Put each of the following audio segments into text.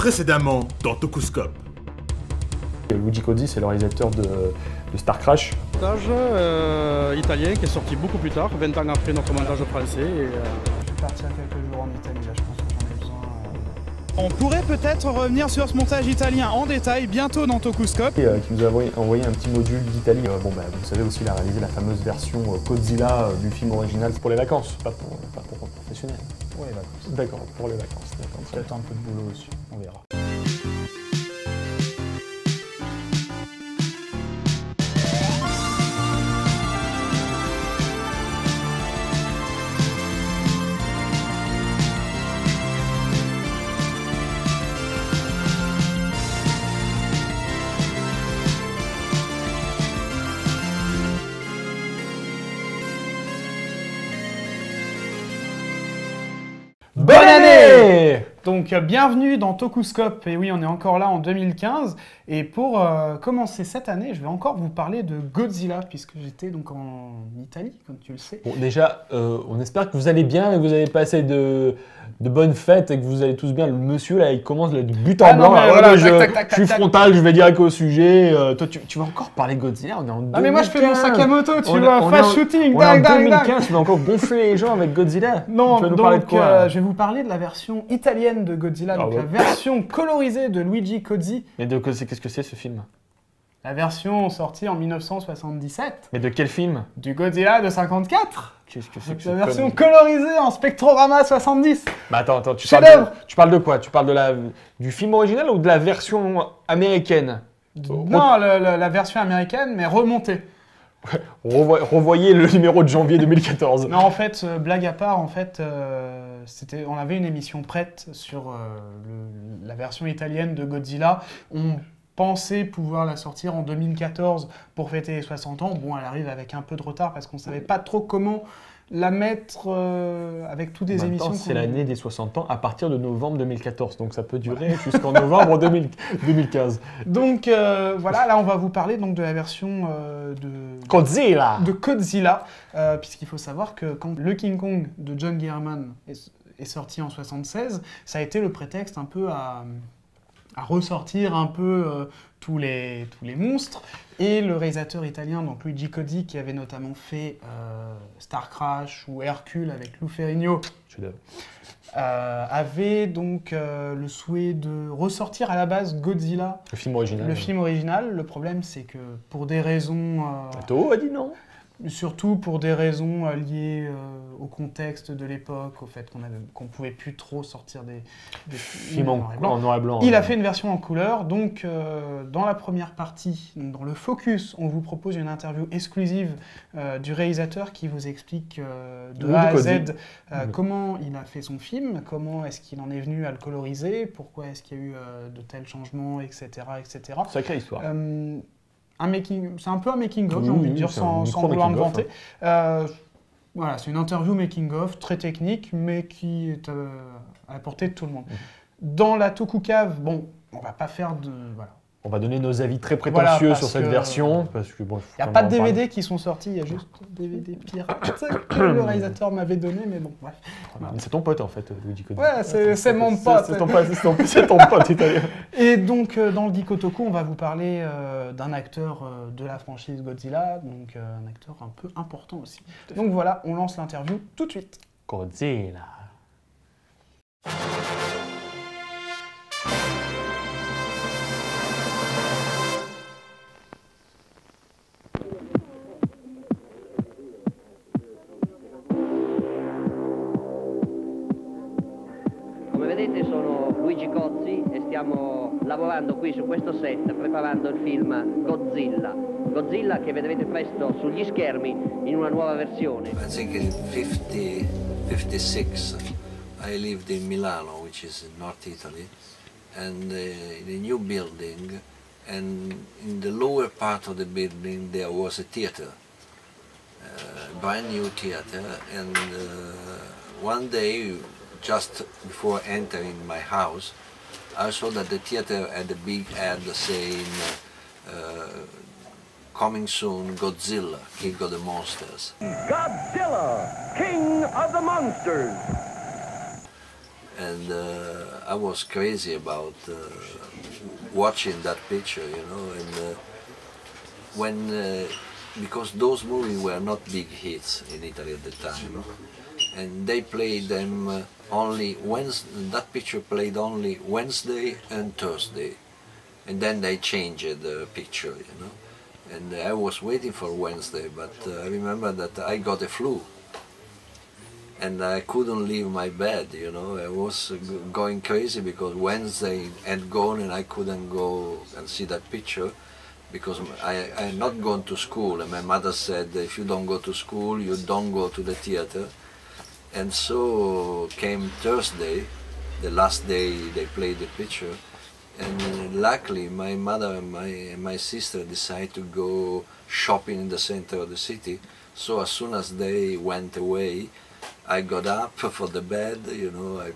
Précédemment dans Tokuscope. Luigi Cozzi, c'est le réalisateur de Star Crash. Montage italien qui est sorti beaucoup plus tard, 20 ans après notre montage français. Je vais partir quelques jours en Italie, là je pense que j'en ai besoin. On pourrait peut-être revenir sur ce montage italien en détail bientôt dans Tokuscope. Et qui nous a envoyé un petit module d'Italie. Vous savez aussi, il a réalisé la fameuse version Godzilla du film original pour les vacances, pas pour professionnels. Pour les vacances. D'accord, pour les vacances. Peut-être un peu de boulot aussi, on verra. Bonne année! Donc bienvenue dans Tokuscope, et oui on est encore là en 2015, et pour commencer cette année je vais encore vous parler de Godzilla, puisque j'étais donc en Italie, comme tu le sais. Bon, déjà, on espère que vous allez bien et que vous avez passé de bonnes fêtes et que vous allez tous bien. Le monsieur là il commence de but en blanc, je suis frontal, je vais direct au sujet. Toi tu vas encore parler de Godzilla, on est en 2015. Ah mais moi je fais mon Sakamoto, tu vois, fast shooting, on est en 2015, tu vas encore gonfler les gens avec Godzilla. Non, tu vas nous donc parler de quoi, je vais vous parler de la version italienne de Godzilla, donc ouais. la version colorisée de Luigi Cozzi. Mais qu'est-ce que c'est ce film? La version sortie en 1977. Mais de quel film? Du Godzilla de 54. Qu'est-ce que c'est que La version colorisée en Spectrorama 70. Bah attends, tu parles de quoi? Tu parles du film original ou de la version américaine? Non, la version américaine, mais remontée. Revoyez le numéro de janvier 2014. Non, en fait, blague à part, en fait, on avait une émission prête sur la version italienne de Godzilla. On pensait pouvoir la sortir en 2014 pour fêter les 60 ans. Bon, elle arrive avec un peu de retard parce qu'on ne savait pas trop comment la mettre avec toutes les émissions. C'est l'année des 60 ans à partir de novembre 2014, donc ça peut durer jusqu'en novembre 2015. Donc voilà, là on va vous parler donc de la version de Godzilla, puisqu'il faut savoir que quand le King Kong de John Guillerman est sorti en 76, ça a été le prétexte un peu à ressortir un peu tous les monstres. Et le réalisateur italien, donc Luigi Cozzi, qui avait notamment fait Star Crash ou Hercule avec Lou Ferrigno, avait donc le souhait de ressortir à la base Godzilla. Le film original. Le film original. Le problème, c'est que pour des raisons... Toho a dit non. Surtout pour des raisons liées au contexte de l'époque, au fait qu'on ne pouvait plus trop sortir des films en noir et blanc. Il a fait une version en couleur, donc dans la première partie, donc dans le Focus, on vous propose une interview exclusive du réalisateur qui vous explique de A à Z comment il a fait son film, comment est-ce qu'il en est venu à le coloriser, pourquoi est-ce qu'il y a eu de tels changements, etc. etc. Sacrée histoire. C'est un peu un making-of, j'ai envie de dire, sans vouloir me vanter. Voilà, c'est une interview making-of, très technique, mais qui est à la portée de tout le monde. Dans la Tokucave, bon, on va pas faire de... Voilà. On va donner nos avis très prétentieux sur cette version, parce que bon... Il n'y a pas de DVD qui sont sortis, il y a juste des DVD pirates que le réalisateur m'avait donné, mais bon, bref. Voilà. C'est ton pote, en fait, Luigi Cozzi. Ouais, c'est mon pote. C'est ton pote italien. Et donc, dans le Geekotoku, on va vous parler d'un acteur de la franchise Godzilla, donc un acteur un peu important aussi. Donc voilà, on lance l'interview tout de suite. Godzilla. Vedete, sono Luigi Cozzi e stiamo lavorando qui su questo set preparando il film Godzilla. Godzilla che vedrete presto sugli schermi in una nuova versione. I think in 56 I lived in Milano, which is in North Italy, and in a new building, and in the lower part of the building there was a theater, a brand new theater, and one day, just before entering my house, I saw that the theater had a big ad saying, coming soon, Godzilla, King of the Monsters. Godzilla, King of the Monsters. and I was crazy about watching that picture, you know, and when because those movies were not big hits in Italy at the time, and they played them only Wednesday. That picture played only Wednesday and Thursday, and then they changed the picture, you know. And I was waiting for Wednesday, but I remember that I got a flu, and I couldn't leave my bed, you know. I was going crazy because Wednesday had gone and I couldn't go and see that picture because I had not gone to school, and my mother said, if you don't go to school, you don't go to the theater. And so came Thursday, the last day they played the picture, and luckily my mother and my sister decided to go shopping in the center of the city. So as soon as they went away, I got up for the bed, you know. I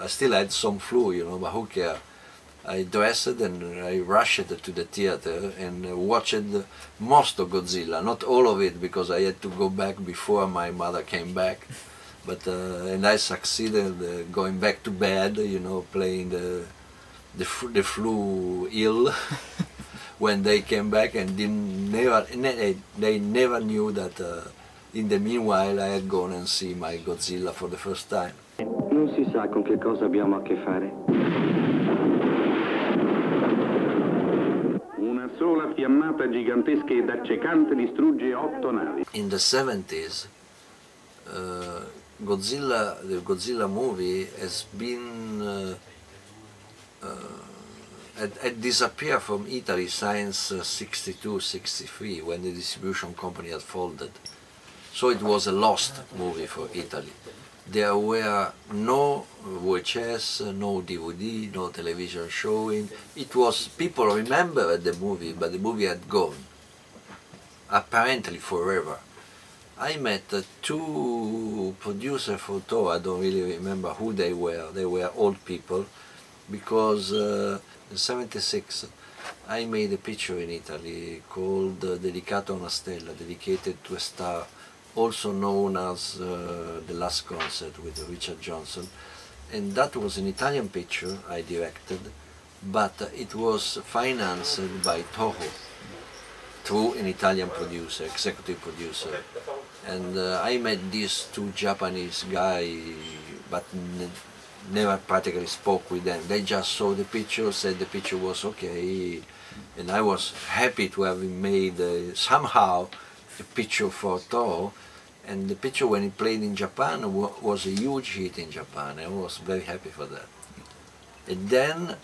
still had some flu, you know, but who cares? I dressed and I rushed to the theater and watched most of Godzilla, not all of it because I had to go back before my mother came back. But and I succeeded going back to bed, you know, playing the flu ill when they came back, and they never knew that in the meanwhile I had gone and seen my Godzilla for the first time. Non si sa con che cosa abbiamo a che fare. Una sola fiammata gigantesca ed accecante distrugge 8 navi. In the 70s, the Godzilla movie has been had disappeared from Italy since 62, 63, when the distribution company had folded. So it was a lost movie for Italy. There were no VHS, no DVD, no television showing. It was, people remembered the movie, but the movie had gone, apparently forever. I met two producers for Toho. I don't really remember who they were. They were old people, because in '76 I made a picture in Italy called Dedicato a una stella, dedicated to a star, also known as The Last Concert with Richard Johnson. And that was an Italian picture I directed, but it was financed by Toho through an Italian producer, executive producer. And I met these two Japanese guys, but never practically spoke with them. They just saw the picture, said the picture was okay, and I was happy to have made somehow a picture for Toho. And the picture, when it played in Japan, was a huge hit in Japan. I was very happy for that. And then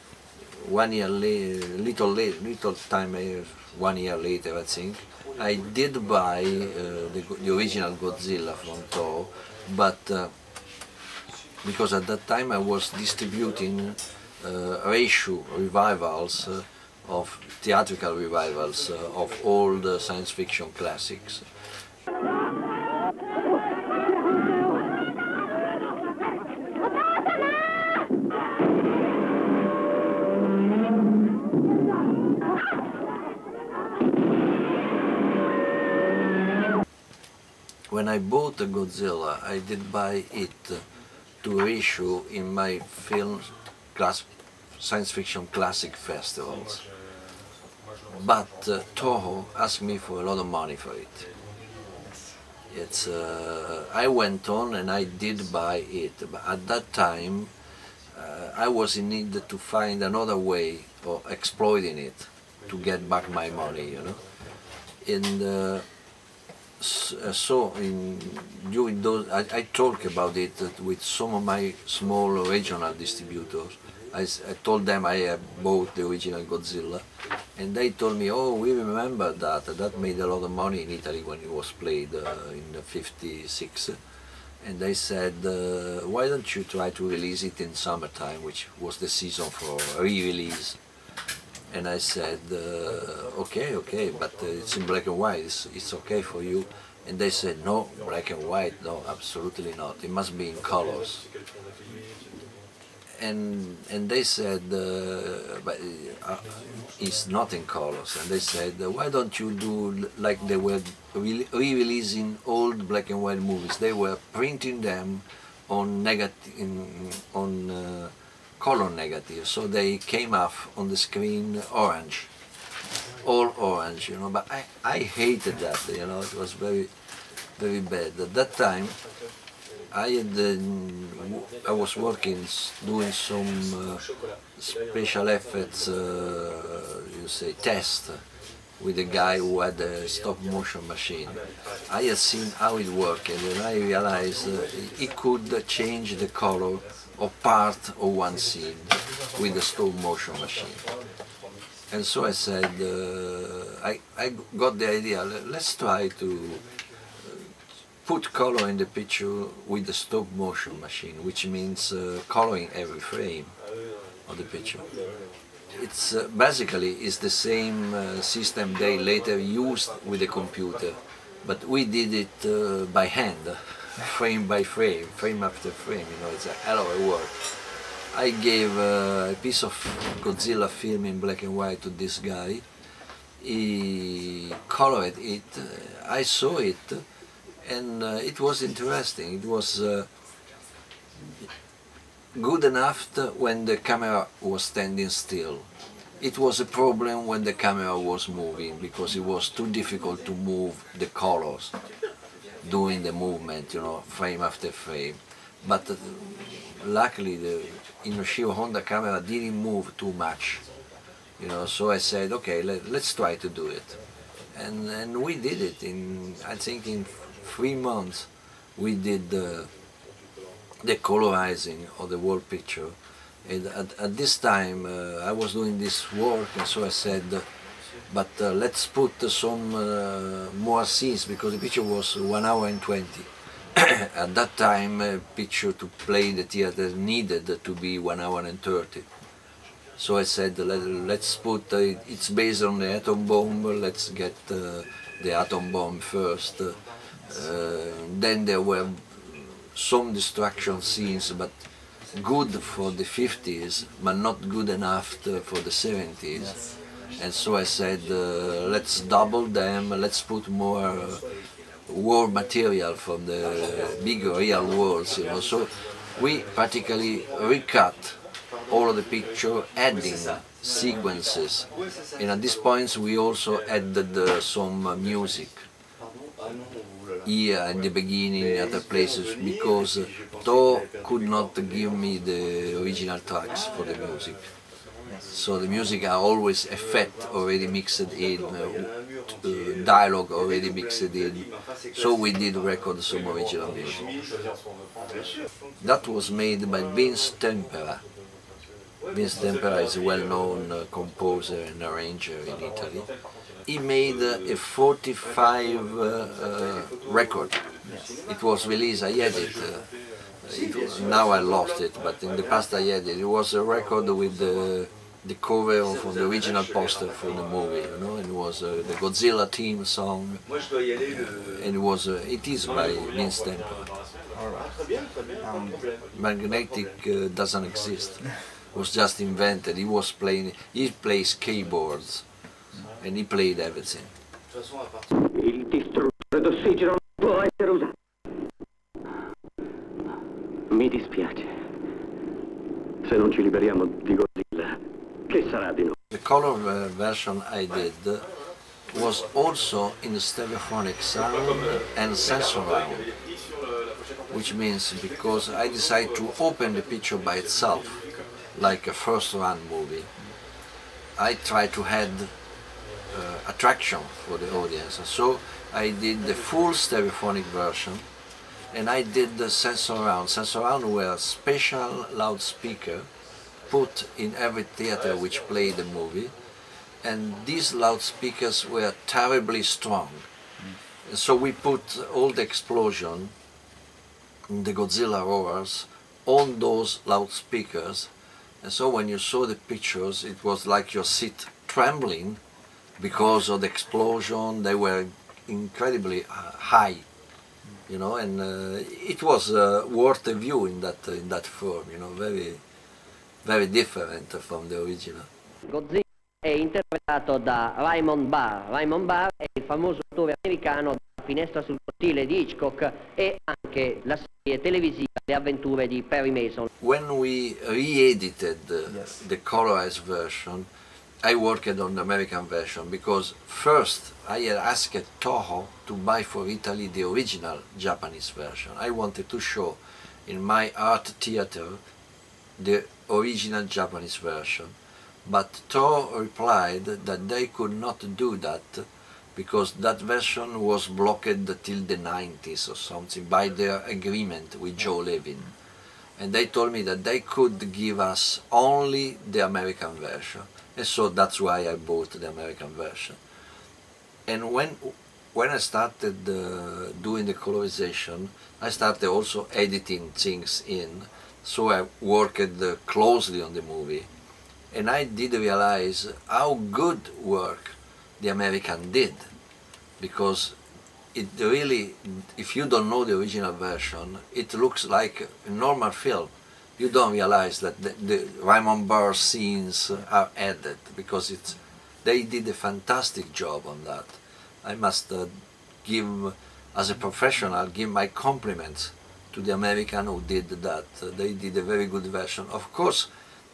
1 year later, little time, 1 year later, I think, I did buy the original Godzilla from Toho, but because at that time I was distributing reissue revivals of theatrical revivals of old science fiction classics. When I bought the Godzilla, I did buy it to reissue in my film science fiction classic festivals. But Toho asked me for a lot of money for it. I went on and I did buy it, but at that time I was in need to find another way of exploiting it to get back my money, you know. And so during those, I talked about it with some of my small regional distributors. I told them I had bought the original Godzilla, and they told me, oh, we remember that. That made a lot of money in Italy when it was played in '56. And they said, why don't you try to release it in summertime, which was the season for re-release. And I said, okay, but it's in black and white, it's okay for you? And they said, no, black and white, no, absolutely not, it must be in colors. And they said, but it's not in colors. And they said, why don't you do like they were re-releasing old black and white movies? They were printing them on color negative, so they came off on the screen orange, all orange, you know. But I hated that, you know. It was very, very bad. At that time, I was working, doing some special effects, you say, test with a guy who had a stop motion machine. I had seen how it worked, and then I realized he could change the color of part of one scene with the stop motion machine. And so I said, I got the idea, let's try to put color in the picture with the stop motion machine, which means coloring every frame of the picture. It's basically it's the same system they later used with the computer, but we did it by hand, frame by frame, frame after frame. You know, it's a hell of a work. I gave a piece of Godzilla film in black and white to this guy. He colored it. I saw it, and it was interesting. It was good enough when the camera was standing still. It was a problem when the camera was moving, because it was too difficult to move the colors doing the movement, you know, frame after frame. But luckily the Inoshiro Honda camera didn't move too much, you know, so I said, okay, let's try to do it. And we did it in, I think in 3 months we did the colorizing of the whole picture. And at this time I was doing this work, and so I said, but let's put some more scenes, because the picture was 1 hour and 20. At that time, a picture to play in the theater needed to be 1 hour and 30. So I said, let's put, it's based on the atom bomb, let's get the atom bomb first. Then there were some destruction scenes, but good for the 50s, but not good enough for the 70s. Yes. And so I said, let's double them, let's put more war material from the big real wars, you know. So we practically recut all of the picture, adding sequences. And at this point we also added some music here at the beginning, other places, because Toho could not give me the original tracks for the music. So the music are always effect already mixed in, dialogue already mixed in. So we did record some original music. That was made by Vince Tempera. Vince Tempera is a well-known composer and arranger in Italy. He made a 45 record. It was released, I had it. Now I lost it, but in the past I had it. It was a record with the cover of the original poster for the movie, you know, and it was the Godzilla theme song, and it is by Vince Tempera. Magnetic doesn't exist. It was just invented. He plays keyboards, and he played everything. Il distruttore d'ossigeno non può essere usato. Mi dispiace. Se non ci liberiamo di Godzilla, che sarà di noi? The color version I did was also in stereophonic sound and sensory, which means because I decided to open the picture by itself, like a first-run movie. I tried to add attraction for the audience, so I did the full stereophonic version, and I did the sensory. Sensory were special loudspeaker put in every theater which played the movie, and these loudspeakers were terribly strong. So we put all the explosion, the Godzilla roars, on those loudspeakers, and so when you saw the pictures, it was like your seat trembling because of the explosion. They were incredibly high, you know, and it was worth a view in that form, you know, very different from the original. Godzilla è interpretato da Raymond Barr. Raymond Barr è il famoso attore americano da Finestra sul cortile di Hitchcock e anche la serie televisiva Le avventure di Perry Mason. When we re-edited the colorized version, I worked on the American version because first I had asked Toho to buy for Italy the original Japanese version. I wanted to show in my art theater the original Japanese version, but Toho replied that they could not do that because that version was blocked till the 90s or something by their agreement with Joe Levin. And they told me that they could give us only the American version. And so that's why I bought the American version. And when I started doing the colorization, I started also editing things in. So I worked closely on the movie. And I did realize how good work the American did. Because it really, if you don't know the original version, it looks like a normal film. You don't realize that the Raymond Burr scenes are added because they did a fantastic job on that. I must give, as a professional, give my compliments to the American who did that. They did a very good version. Of course,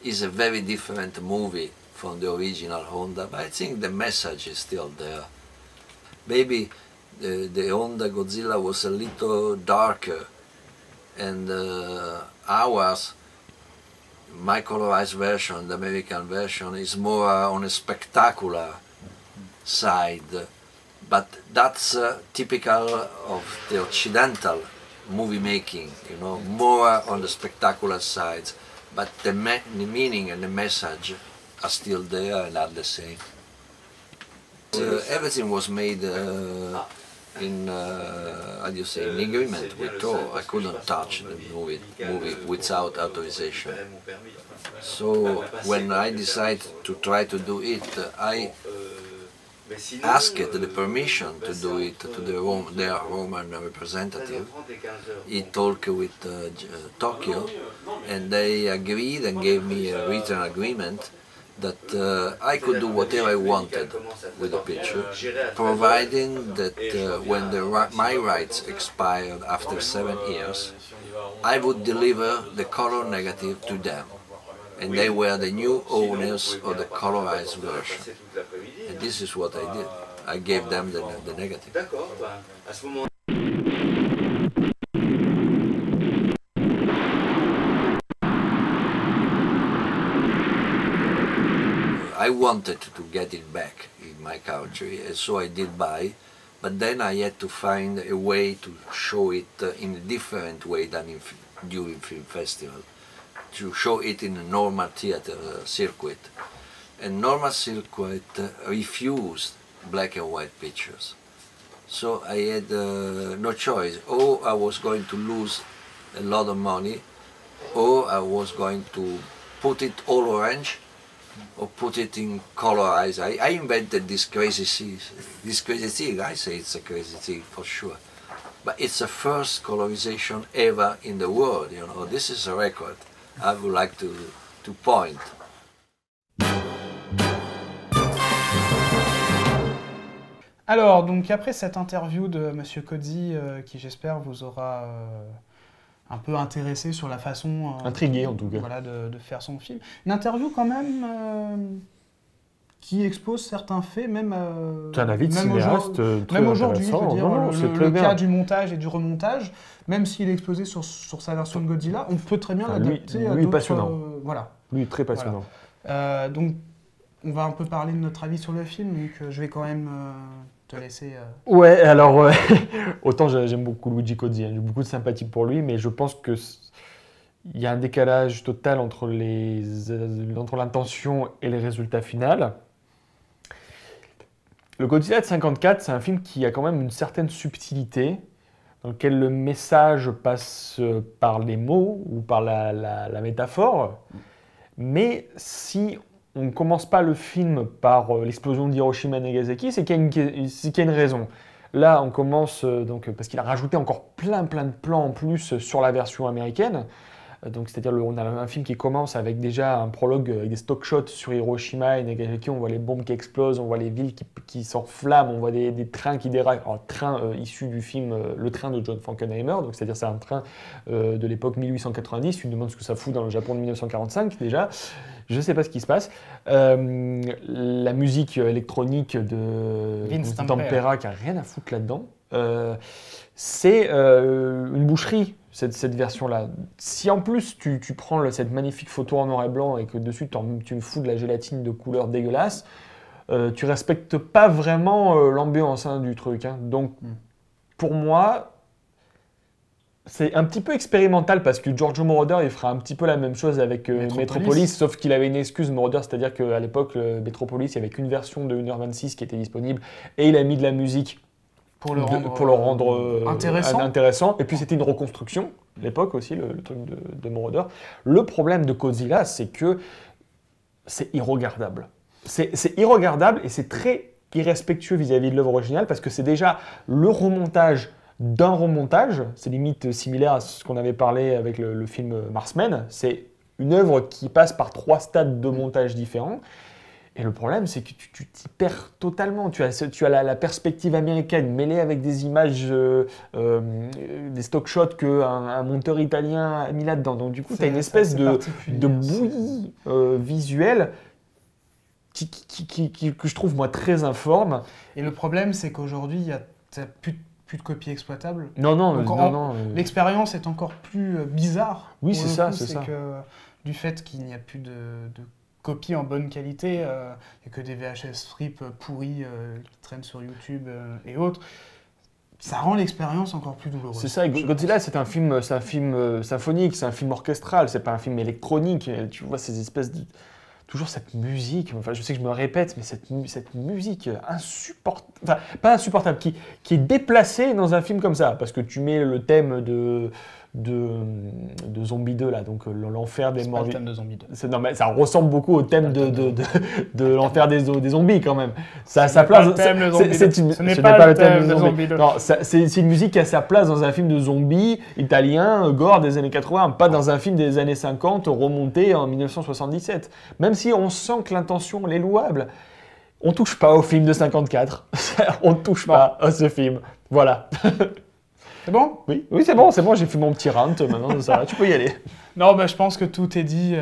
it's a very different movie from the original Honda, but I think the message is still there. Maybe the Honda Godzilla was a little darker, and ours, my colorized version, the American version, is more on a spectacular side, but that's typical of the Occidental movie making, you know, more on the spectacular sides, but the meaning and the message are still there and are the same. Everything was made in how do you say, in agreement with Toho. I couldn't touch the movie without authorization. So when I decided to try to do it, I asked the permission to do it to their Roman representative. He talked with Tokyo, and they agreed and gave me a written agreement that I could do whatever I wanted with the picture, providing that when my rights expired after 7 years, I would deliver the color negative to them. And they were the new owners of the colorized version. And this is what I did. I gave them the negative. I wanted to get it back in my country, and so I did buy, but then I had to find a way to show it in a different way than during film festival, to show it in a normal theater circuit. And normal circuit refused black and white pictures. So I had no choice. Or I was going to lose a lot of money, or I was going to put it all orange, or put it in colorized. I invented this crazy thing. I say it's a crazy thing for sure. But it's the first colorization ever in the world, you know. This is a record I would like to point. Alors, donc après cette interview de Monsieur Cozzi, qui j'espère vous aura un peu intéressé sur la façon intrigué en tout cas, voilà, de faire son film. Une interview quand même qui expose certains faits, même c'est un avis de cinéaste même aujourd'hui, je veux dire, le cas du montage et du remontage, même s'il est exposé sur sa version de Godzilla, on peut très bien l'adapter à d'autres... passionnant. Voilà. Lui, très passionnant. Voilà. Donc, on va un peu parler de notre avis sur le film, donc je vais quand même te laisser... Ouais, alors, autant j'aime beaucoup Luigi Cozzi, j'ai beaucoup de sympathie pour lui, mais je pense que il y a un décalage total entre l'intention et les résultats finaux. Le Godzilla de 54, c'est un film qui a quand même une certaine subtilité, dans lequel le message passe par les mots ou par la métaphore. Mais si on ne commence pas le film par l'explosion d'Hiroshima et Nagasaki, c'est qu'il y a une raison. Là, on commence, donc, parce qu'il a rajouté encore plein de plans en plus sur la version américaine. Donc, c'est-à-dire, on a un film qui commence avec déjà un prologue avec des stock shots sur Hiroshima et Nagasaki. On voit les bombes qui explosent, on voit les villes qui s'enflamment, on voit des trains qui déraillent. Alors, train issu du film Le Train de John Frankenheimer. Donc, c'est-à-dire, c'est un train de l'époque 1890. Tu me demandes ce que ça fout dans le Japon de 1945 déjà. Je ne sais pas ce qui se passe. La musique électronique de Vince Tempera qui n'a rien à foutre là-dedans. C'est une boucherie. Cette version-là. Si en plus tu prends cette magnifique photo en noir et blanc et que dessus tu me fous de la gélatine de couleur dégueulasse, tu respectes pas vraiment l'ambiance du truc. Hein. Donc pour moi, c'est un petit peu expérimental parce que Giorgio Moroder il fera un petit peu la même chose avec Metropolis, sauf qu'il avait une excuse Moroder, c'est-à-dire qu'à l'époque Metropolis, il n'y avait qu'une version de 1h26 qui était disponible et il a mis de la musique. Pour le rendre intéressant. Et puis c'était une reconstruction, à l'époque aussi, le truc de Moroder. Le problème de Godzilla, c'est que c'est irregardable. C'est irregardable et c'est très irrespectueux vis-à-vis de l'œuvre originale parce que c'est déjà le remontage d'un remontage. C'est limite similaire à ce qu'on avait parlé avec le film Marsmen. C'est une œuvre qui passe par 3 stades de montage différents. Et le problème, c'est que tu t'y perds totalement. Tu as la perspective américaine mêlée avec des images, des stock shots qu'un monteur italien a mis là-dedans. Donc du coup, tu as une espèce de bouillie visuelle que je trouve, moi, très informe. Et le problème, c'est qu'aujourd'hui, il y a plus de copies exploitables. Non. L'expérience est encore plus bizarre. Oui, c'est ça. Que du fait qu'il n'y a plus de copies en bonne qualité, il n'y a que des VHS strip pourris qui traînent sur YouTube et autres. Ça rend l'expérience encore plus douloureuse. C'est ça, Godzilla c'est un film symphonique, c'est un film orchestral, c'est pas un film électronique. Tu vois ces espèces de... Toujours cette musique, enfin je sais que je me répète, mais cette musique insupportable, enfin pas insupportable, qui est déplacée dans un film comme ça, parce que tu mets le thème de Zombie 2 là, donc l'enfer des morts. C'est pas le thème de Zombie 2. Non mais ça ressemble beaucoup au thème de l'enfer des zombies quand même. Ça a sa place. Ce n'est pas le thème de Zombie 2. Non, c'est une musique qui a sa place dans un film de zombies italien, gore des années 80, pas dans un film des années 50 remonté en 1977. Même si on sent que l'intention est louable, on touche pas au film de 54. On ne touche pas à ce film. Voilà. C'est bon ? Oui, c'est bon, j'ai fait mon petit rant, maintenant ça va, tu peux y aller. Non, je pense que tout est dit,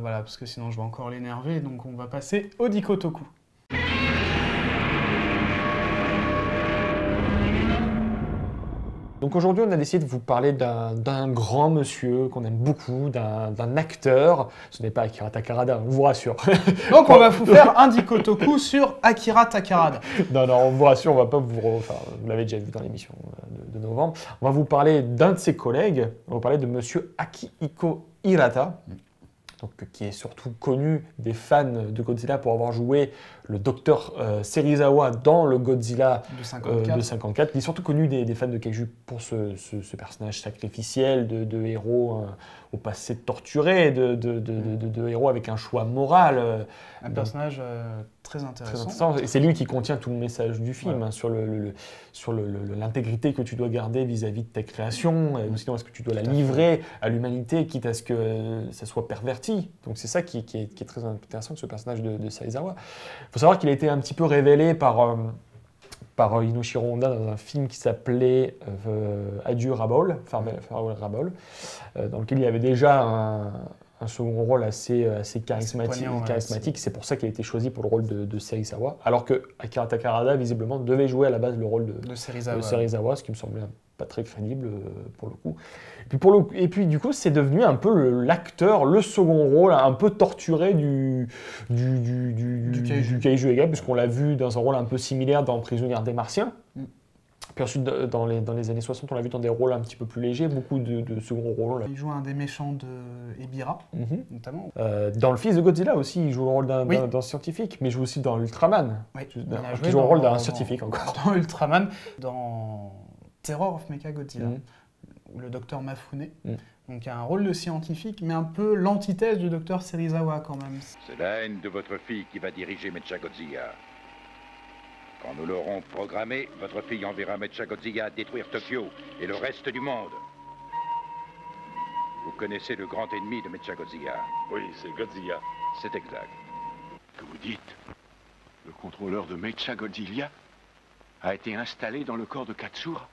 voilà, parce que sinon je vais encore l'énerver, donc on va passer au Dikotoku. Donc aujourd'hui, on a décidé de vous parler d'un grand monsieur qu'on aime beaucoup, d'un acteur. Ce n'est pas Akira Takarada, on vous rassure. Donc on va vous faire un Dikotoku sur Akira Takarada. Non, on vous rassure, on va pas vous... Enfin, vous l'avez déjà vu dans l'émission de novembre. On va vous parler d'un de ses collègues. On va vous parler de monsieur Akihiko Hirata. Donc, qui est surtout connu des fans de Godzilla pour avoir joué le docteur Serizawa dans le Godzilla de 54. Il est surtout connu des fans de Kaiju pour ce personnage sacrificiel de héros au passé torturé, de héros avec un choix moral. Un personnage très intéressant. Et c'est lui qui contient tout le message du film, ouais. Sur l'intégrité que tu dois garder vis-à-vis de ta création, et sinon est-ce que tu dois la livrer à l'humanité, quitte à ce que ça soit perverti. Donc c'est ça qui est très intéressant de ce personnage de Serizawa. Il faut savoir qu'il a été un petit peu révélé par Inoshiro Honda dans un film qui s'appelait Adieu Rabol, Farewell Rabol, dans lequel il y avait déjà un second rôle assez charismatique. C'est pour ça qu'il a été choisi pour le rôle de Serizawa, alors que Akira Takarada visiblement devait jouer à la base le rôle de Serizawa, ce qui me semblait pas très crédible pour le coup. Et puis du coup, c'est devenu un peu l'acteur, le second rôle un peu torturé du Kaiju Ega, puisqu'on l'a vu dans un rôle un peu similaire dans Prisonnière des Martiens. Puis ensuite, dans les années 60, on l'a vu dans des rôles un petit peu plus légers, beaucoup de second rôles. Il joue un des méchants de Ebira, notamment. Dans le fils de Godzilla aussi, il joue le rôle d'un scientifique, mais il joue aussi dans Ultraman. Oui, il joue le rôle d'un scientifique encore. Dans Ultraman, dans Terror of Mechagodzilla, où le docteur Mafune. Donc il y a un rôle de scientifique, mais un peu l'antithèse du docteur Serizawa quand même. C'est la haine de votre fille qui va diriger Mechagodzilla. Quand nous l'aurons programmé, votre fille enverra Mechagodzilla détruire Tokyo et le reste du monde. Vous connaissez le grand ennemi de Mecha Godzilla? Oui, c'est Godzilla. C'est exact. Que vous dites? Le contrôleur de Mecha Godzilla a été installé dans le corps de Katsura?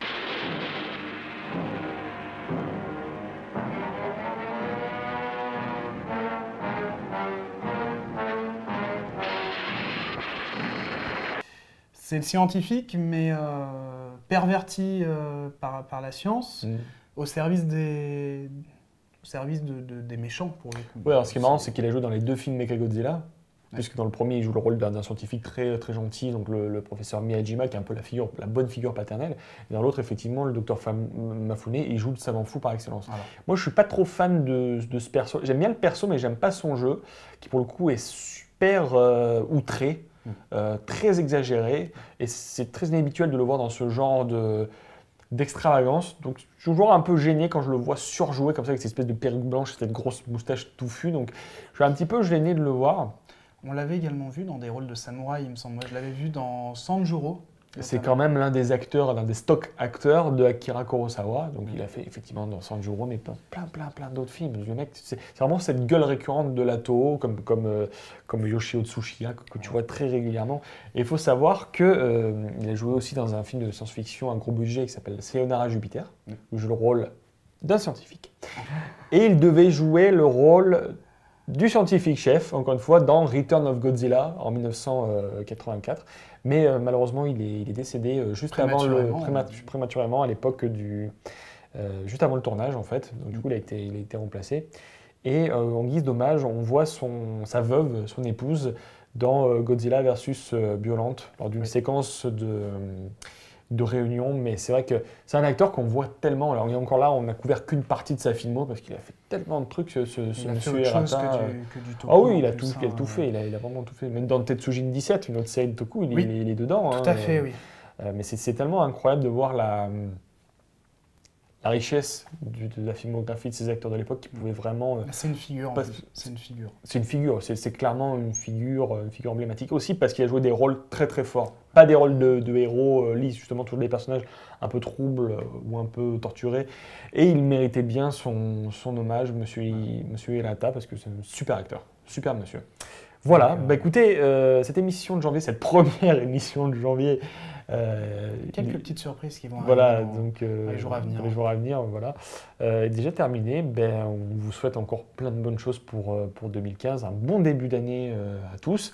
C'est le scientifique, mais perverti par la science, au service des méchants, pour le coup. Ouais, alors ce qui est marrant, c'est qu'il a joué dans les 2 films Mechagodzilla, puisque dans le premier, il joue le rôle d'un scientifique très, très gentil, donc le professeur Miyajima, qui est un peu la bonne figure paternelle. Et dans l'autre, effectivement, le docteur Mafune, il joue le savant fou par excellence. Voilà. Moi, je suis pas trop fan de ce perso. J'aime bien le perso, mais j'aime pas son jeu, qui pour le coup est super outré. Très exagéré, et c'est très inhabituel de le voir dans ce genre d'extravagance. Donc je suis toujours un peu gêné quand je le vois surjoué comme ça, avec cette espèce de perruque blanche, cette grosse moustache touffue. Donc je suis un petit peu gêné de le voir. On l'avait également vu dans des rôles de samouraï, il me semble. Moi, je l'avais vu dans Sanjuro. C'est quand même l'un des acteurs, l'un des stock acteurs de Akira Kurosawa. Donc il a fait effectivement dans Sanjuro, mais plein d'autres films. Le mec, c'est vraiment cette gueule récurrente de la Toho, comme Yoshio Tsuchiya, que tu vois très régulièrement. Et il faut savoir qu'il a joué aussi dans un film de science-fiction, un gros budget qui s'appelle Sayonara Jupiter, où il joue le rôle d'un scientifique. Et il devait jouer le rôle du scientifique chef, encore une fois, dans Return of Godzilla en 1984. Mais malheureusement, il est décédé juste prématurément à l'époque juste avant le tournage, en fait. Donc du coup, il a été remplacé. Et en guise d'hommage, on voit sa veuve, son épouse, dans Godzilla vs Violente, lors d'une séquence de réunion. Mais c'est vrai que c'est un acteur qu'on voit tellement. Alors, encore là, on n'a couvert qu'une partie de sa filmo, parce qu'il a fait tellement de trucs, ce monsieur Hirata. Ah oui, il a tout fait, il a vraiment tout fait. Même dans Tetsujin 17, une autre série de Toku, il est dedans. Tout à fait, oui. Mais c'est tellement incroyable de voir la richesse de la filmographie de ces acteurs de l'époque qui pouvaient vraiment... c'est une figure, c'est une figure. C'est clairement une figure emblématique aussi parce qu'il a joué des rôles très très forts. Pas des rôles de héros lisses, justement, toujours des personnages un peu troubles ou un peu torturés. Et il méritait bien son hommage, monsieur Hirata, parce que c'est un super acteur, super monsieur. Voilà, écoutez, cette émission de janvier, cette première émission de janvier... quelques petites surprises qui vont arriver dans les jours à venir. Voilà, est déjà terminé. On vous souhaite encore plein de bonnes choses pour 2015. Un bon début d'année à tous.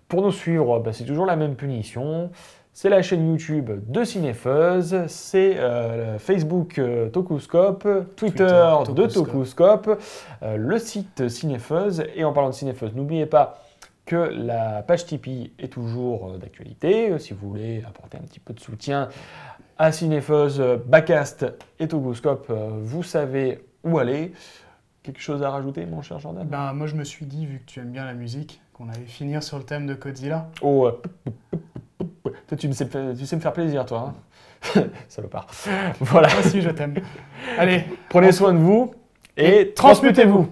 Pour nous suivre, c'est toujours la même punition. C'est la chaîne YouTube de Cinefuzz, c'est Facebook Tokuscope, Twitter de Tokuscope, le site Cinefuzz. Et en parlant de Cinefuzz, n'oubliez pas que la page Tipeee est toujours d'actualité. Si vous voulez apporter un petit peu de soutien à Cinefuzz, Backcast et Tokuscope, vous savez où aller. Quelque chose à rajouter, mon cher Jordan? Moi, je me suis dit, vu que tu aimes bien la musique, qu'on allait finir sur le thème de Godzilla. Oh, toi, tu sais me faire plaisir, toi. Hein. Salopard. Voilà. Moi aussi, je t'aime. Allez, prenez soin de vous et transmutez-vous.